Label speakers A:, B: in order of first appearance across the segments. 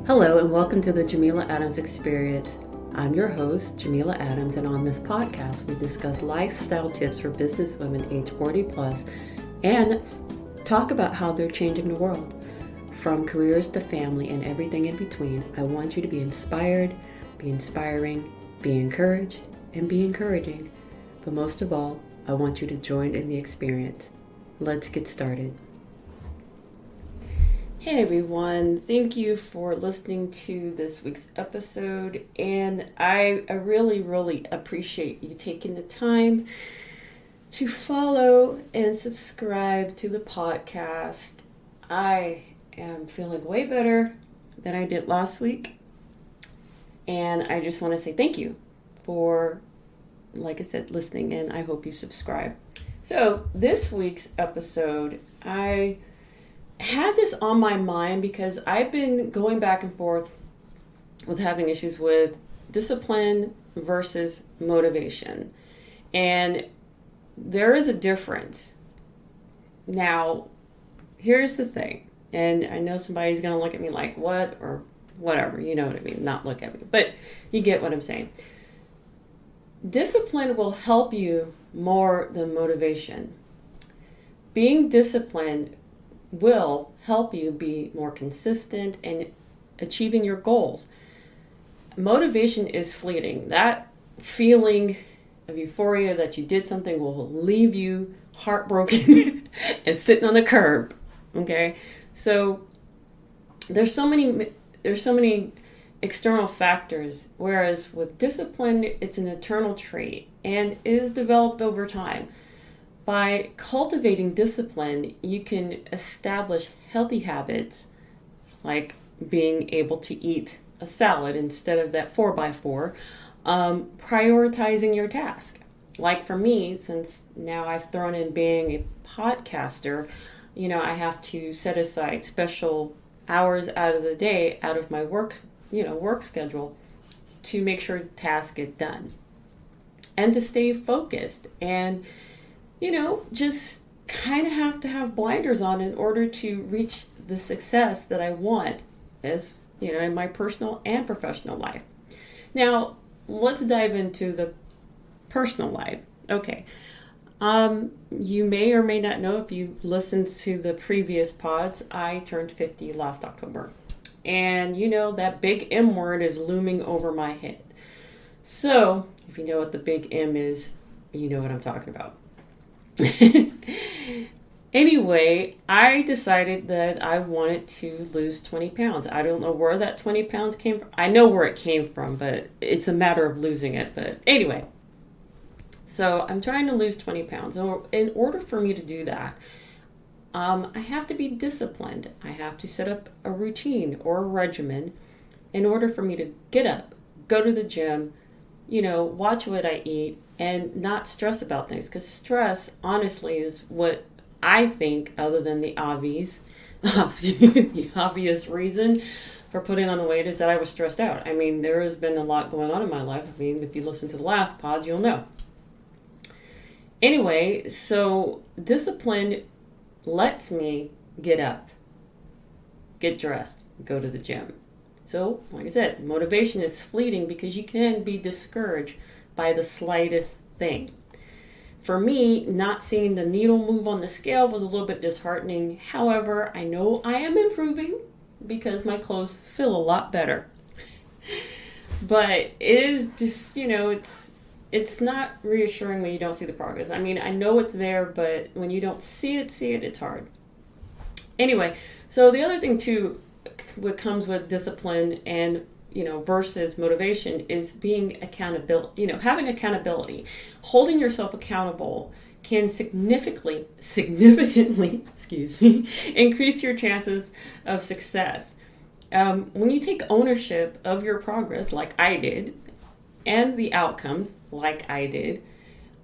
A: Hello and welcome to the Jameela Adams Experience. I'm your host, Jameela Adams, and on this podcast we discuss lifestyle tips for business women age 40 plus and talk about how they're changing the world. From careers to family and everything in between, I want you to be inspired, be inspiring, be encouraged, and be encouraging. But most of all, I want you to join in the experience. Let's get started. Hey everyone, thank you for listening to this week's episode, and I really appreciate you taking the time to follow and subscribe to the podcast. I am feeling way better than I did last week, and I just want to say thank you for, like I said, listening, and I hope you subscribe. So this week's episode, I had this on my mind because I've been going back and forth with having issues with discipline versus motivation. And there is a difference. Now, here's the thing. And I know somebody's going to look at me like, what? Or whatever. You know what I mean? Not look at me. But you get what I'm saying. Discipline will help you more than motivation. Being disciplined will help you be more consistent in achieving your goals. Motivation is fleeting. That feeling of euphoria that you did something will leave you heartbroken and sitting on the curb. Okay? So there's so many external factors, whereas with discipline, it's an internal trait and is developed over time. By cultivating discipline, you can establish healthy habits, like being able to eat a salad instead of that 4x4, prioritizing your task. Like for me, since now I've thrown in being a podcaster, I have to set aside special hours out of the day, out of my work schedule, to make sure tasks get done. And to stay focused and just kind of have to have blinders on in order to reach the success that I want as, in my personal and professional life. Now, let's dive into the personal life. Okay. You may or may not know, if you listened to the previous pods, I turned 50 last October. And that big M word is looming over my head. So, if you know what the big M is, you know what I'm talking about. Anyway, I decided that I wanted to lose 20 pounds. I don't know where that 20 pounds came from. I know where it came from, but it's a matter of losing it. But anyway, so I'm trying to lose 20 pounds. So in order for me to do that, I have to be disciplined. I have to set up a routine or a regimen in order for me to get up, go to the gym, watch what I eat, and not stress about things. Because stress, honestly, is what I think, other than the obvious reason for putting on the weight, is that I was stressed out. I mean, there has been a lot going on in my life. I mean, if you listen to the last pod, you'll know. Anyway, so discipline lets me get up, get dressed, go to the gym. So, like I said, motivation is fleeting because you can be discouraged by the slightest thing. For me, not seeing the needle move on the scale was a little bit disheartening. However, I know I am improving because my clothes feel a lot better. But it is just, it's not reassuring when you don't see the progress. I mean, I know it's there, but when you don't see it, it's hard. Anyway, so the other thing too, what comes with discipline and versus motivation is being having accountability. Holding yourself accountable can significantly increase your chances of success. When you take ownership of your progress, like I did, and the outcomes, like I did,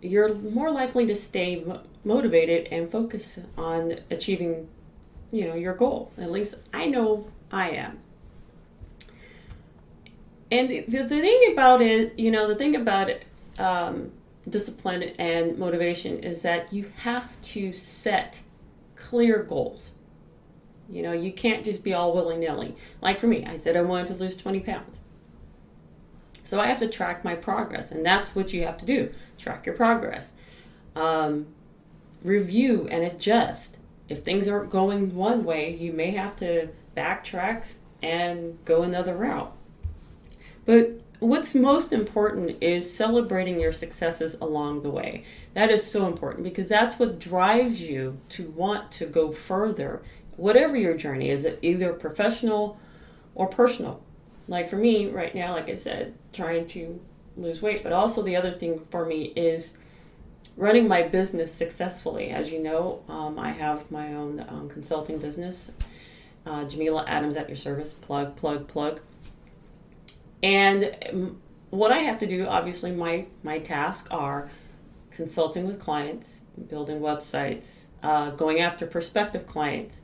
A: you're more likely to stay motivated and focus on achieving, your goal. At least I know I am. And the thing about it, discipline and motivation is that you have to set clear goals. You can't just be all willy-nilly. Like for me, I said I wanted to lose 20 pounds. So I have to track my progress, and that's what you have to do. Track your progress. Review and adjust. If things aren't going one way, you may have to backtrack and go another route. But what's most important is celebrating your successes along the way. That is so important because that's what drives you to want to go further, whatever your journey is, either professional or personal. Like for me right now, like I said, trying to lose weight, but also the other thing for me is running my business successfully. As you know, I have my own consulting business, Jameela Adams at your service, plug. And what I have to do, obviously, my tasks are consulting with clients, building websites, going after prospective clients,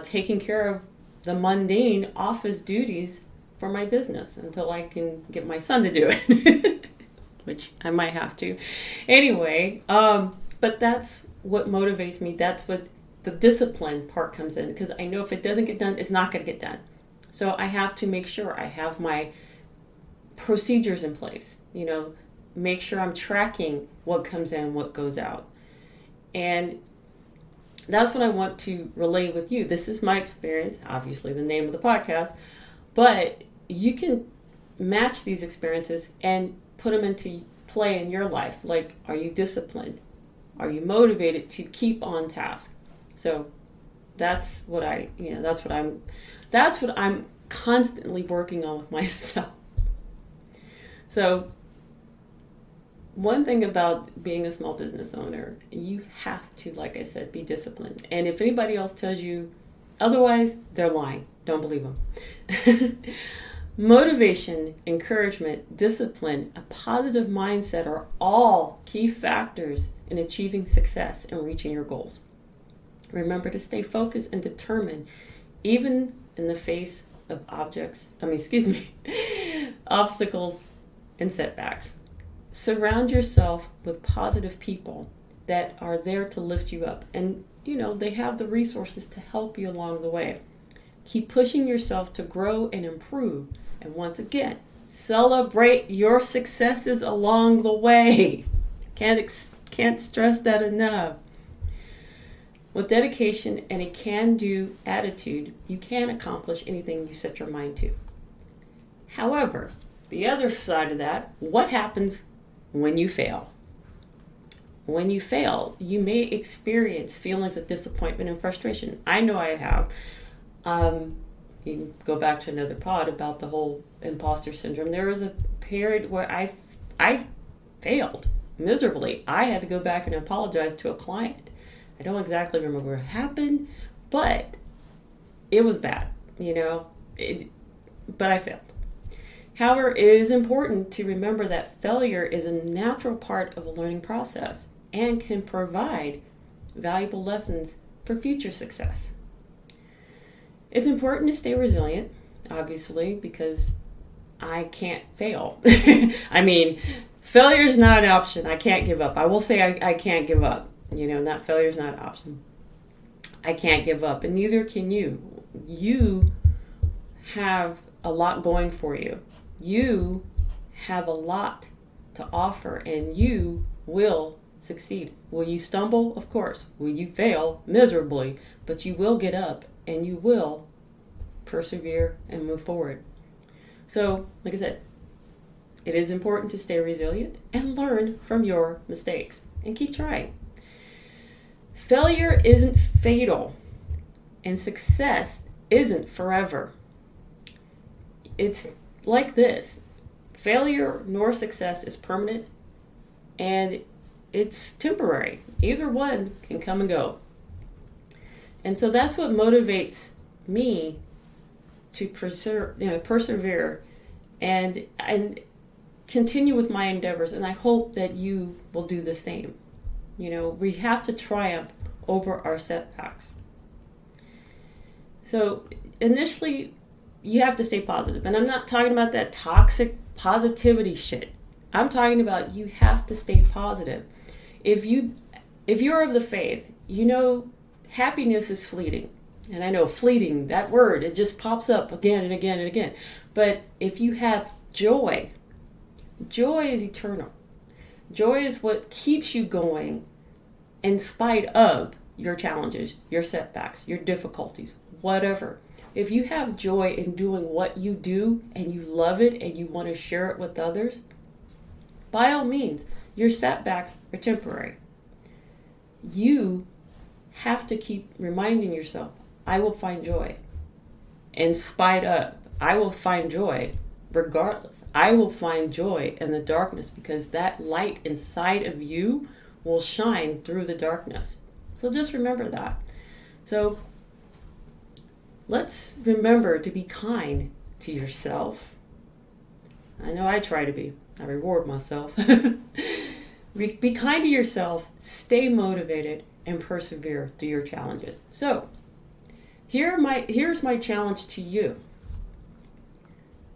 A: taking care of the mundane office duties for my business until I can get my son to do it, which I might have to. Anyway, but that's what motivates me. That's what the discipline part comes in, because I know if it doesn't get done, it's not going to get done. So I have to make sure I have my procedures in place, make sure I'm tracking what comes in, what goes out. And that's what I want to relay with you. This is my experience, obviously the name of the podcast, but you can match these experiences and put them into play in your life. Like, are you disciplined? Are you motivated to keep on task? So that's what I'm constantly working on with myself. So one thing about being a small business owner, you have to, like I said, be disciplined. And if anybody else tells you otherwise, they're lying. Don't believe them. Motivation, encouragement, discipline, a positive mindset are all key factors in achieving success and reaching your goals. Remember to stay focused and determined, even in the face of obstacles and setbacks. Surround yourself with positive people that are there to lift you up. And, they have the resources to help you along the way. Keep pushing yourself to grow and improve. And once again, celebrate your successes along the way. Can't stress that enough. With dedication and a can-do attitude, you can accomplish anything you set your mind to. However, the other side of that, what happens when you fail? When you fail, you may experience feelings of disappointment and frustration. I know I have. You can go back to another pod about the whole imposter syndrome. There was a period where I failed miserably. I had to go back and apologize to a client. I don't exactly remember what happened, but it was bad, but I failed. However, it is important to remember that failure is a natural part of a learning process and can provide valuable lessons for future success. It's important to stay resilient, obviously, because I can't fail. Failure is not an option. I can't give up. I will say I can't give up. Failure is not an option. I can't give up, and neither can you. You have a lot going for you. You have a lot to offer, and you will succeed. Will you stumble? Of course. Will you fail? Miserably. But you will get up, and you will persevere and move forward. So, like I said, it is important to stay resilient and learn from your mistakes and keep trying. Failure isn't fatal, and success isn't forever. It's like this. Failure nor success is permanent, and it's temporary. Either one can come and go. And so that's what motivates me to persevere and continue with my endeavors. And I hope that you will do the same. We have to triumph over our setbacks. So initially, you have to stay positive. And I'm not talking about that toxic positivity shit. I'm talking about you have to stay positive. If you're of the faith, happiness is fleeting. And I know fleeting, that word, it just pops up again and again and again. But if you have joy, joy is eternal. Joy is what keeps you going in spite of your challenges, your setbacks, your difficulties, whatever. If you have joy in doing what you do and you love it and you want to share it with others, by all means, your setbacks are temporary. You have to keep reminding yourself, I will find joy in spite of. I will find joy regardless. I will find joy in the darkness because that light inside of you will shine through the darkness. So just remember that. So let's remember to be kind to yourself. I know I try to be. I reward myself. Be kind to yourself, stay motivated, and persevere through your challenges. So here's my challenge to you.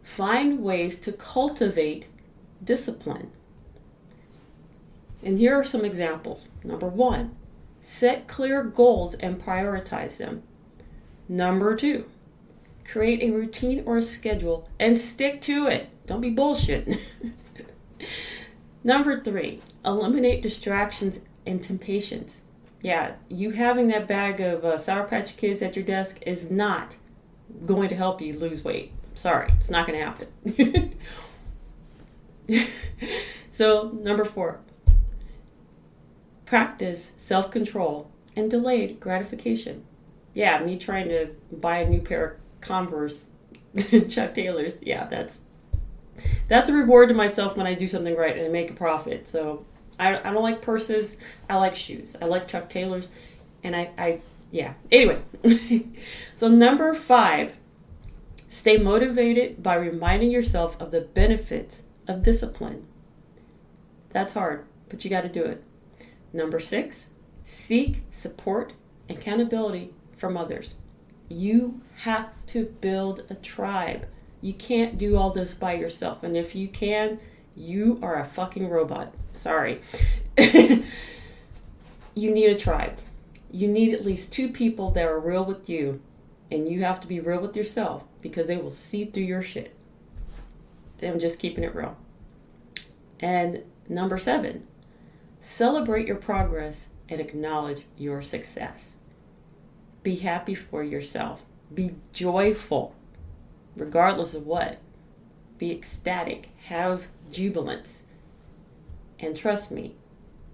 A: Find ways to cultivate discipline. And here are some examples. Number 1, set clear goals and prioritize them. Number 2, create a routine or a schedule and stick to it. Don't be bullshit. Number 3, eliminate distractions and temptations. Yeah, you having that bag of Sour Patch Kids at your desk is not going to help you lose weight. Sorry, it's not going to happen. So, number 4, practice self-control and delayed gratification. Yeah, me trying to buy a new pair of Converse, Chuck Taylors. Yeah, that's a reward to myself when I do something right and I make a profit. So I don't like purses. I like shoes. I like Chuck Taylors. And yeah. Anyway. So number 5, stay motivated by reminding yourself of the benefits of discipline. That's hard, but you got to do it. Number 6, seek support and accountability from others. You have to build a tribe. You can't do all this by yourself. And if you can, you are a fucking robot. Sorry. You need a tribe. You need at least 2 people that are real with you. And you have to be real with yourself because they will see through your shit. I'm just keeping it real. And number 7, celebrate your progress and acknowledge your success. Be happy for yourself. Be joyful, regardless of what. Be ecstatic. Have jubilance. And trust me,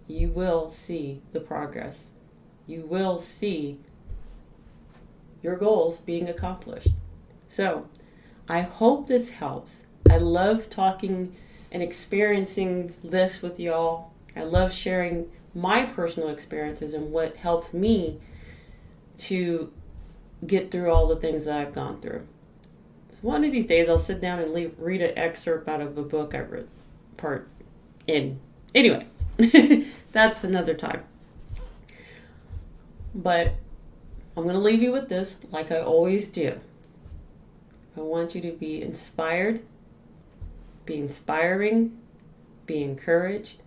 A: you will see the progress. You will see your goals being accomplished. So, I hope this helps. I love talking and experiencing this with y'all. I love sharing my personal experiences and what helps me to get through all the things that I've gone through. One of these days I'll sit down and read an excerpt out of a book I read part in. Anyway, that's another time. But I'm going to leave you with this like I always do. I want you to be inspired, be inspiring, be encouraged,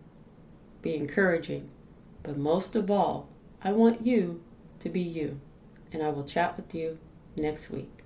A: be encouraging. But most of all, I want you to be you. And I will chat with you next week.